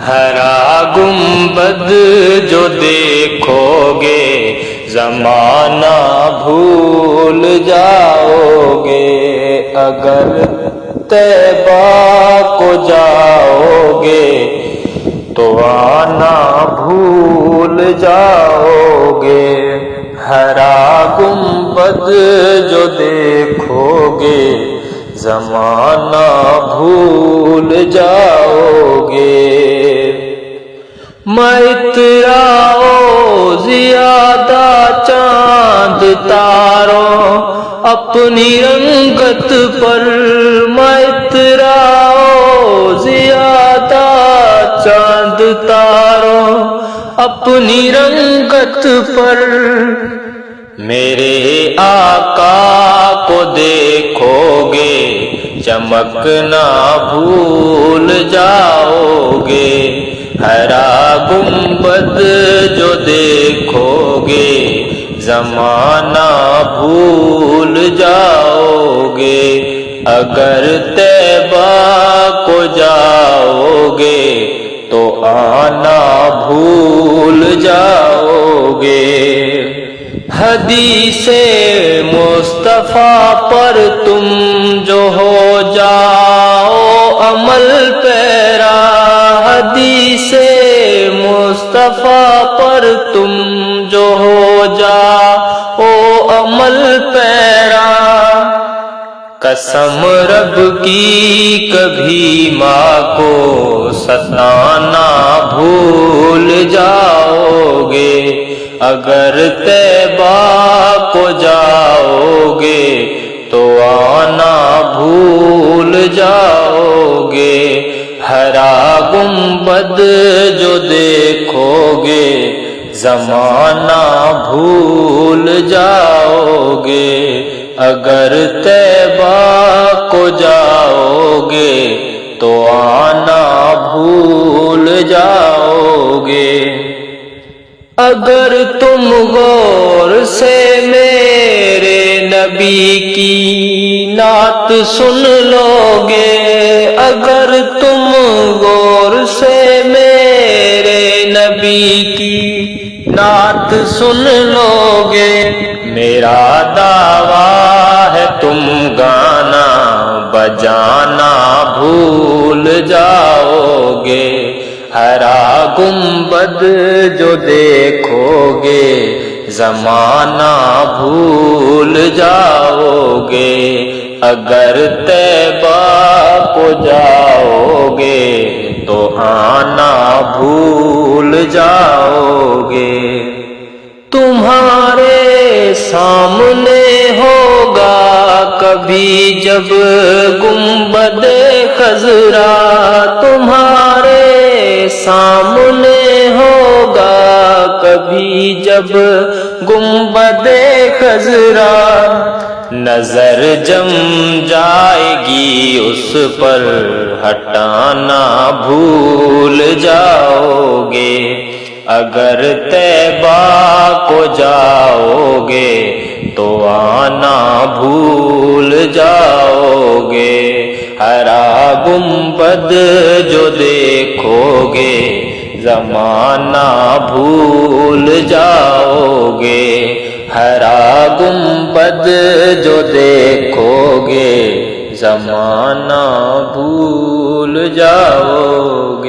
ہرا گنبد جو دیکھو گے زمانہ بھول جاؤ گے، اگر طیبہ کو جاؤ گے تو آنا بھول جاؤ گے۔ ہرا گنبد جو دیکھو گے زمانہ بھول جاؤ گے۔ میں اتراؤ زیادہ چاند تاروں اپنی رنگت پر، میں اتراؤ زیادہ چاند تاروں اپنی رنگت پر، میرے آقا کو دیکھو گے چمکنا بھول جاؤ گے۔ ہرا گنبد جو دیکھو گے زمانہ بھول جاؤ گے، اگر طیبہ کو جاؤ گے تو آنا بھول جاؤ گے۔ حدیث مصطفیٰ پر تم جو ہو جاؤ عمل پیرا، حدیث مصطفیٰ پر تم جو ہو جاؤ عمل پیرا، قسم رب کی کبھی ماں کو ستانا بھول جاؤ گے، اگر طیبہ کو جاؤ گے تو آنا بھول جاؤ گے۔ ہرا گنبد جو دیکھو گے زمانہ بھول جاؤ گے، اگر طیبہ کو جاؤ گے تو آنا بھول جاؤ گے۔ اگر تم غور سے میرے نبی کی نعت سن لو گے، اگر تم غور سے میرے نبی کی نعت سن لو گے، میرا دعویٰ ہے تم گانا بجانا بھول جاؤ گے۔ ہرا گنبد جو دیکھو گے زمانہ بھول جاؤ گے، اگر طیبہ کو جاؤ گے تو آنا بھول جاؤ گے۔ تمہارے سامنے ہوگا کبھی جب گنبد خضرا، تمہارے سامنے ہوگا کبھی جب گنبد خضرا، نظر جم جائے گی اس پر ہٹانا بھول جاؤ گے، اگر طیبہ کو جاؤ گے تو آنا بھول جاؤ گے۔ ہرا گنبد جو دیکھو گے زمانہ بھول جاؤ گے، ہرا گنبد جو دیکھو گے زمانہ بھول جاؤ گے۔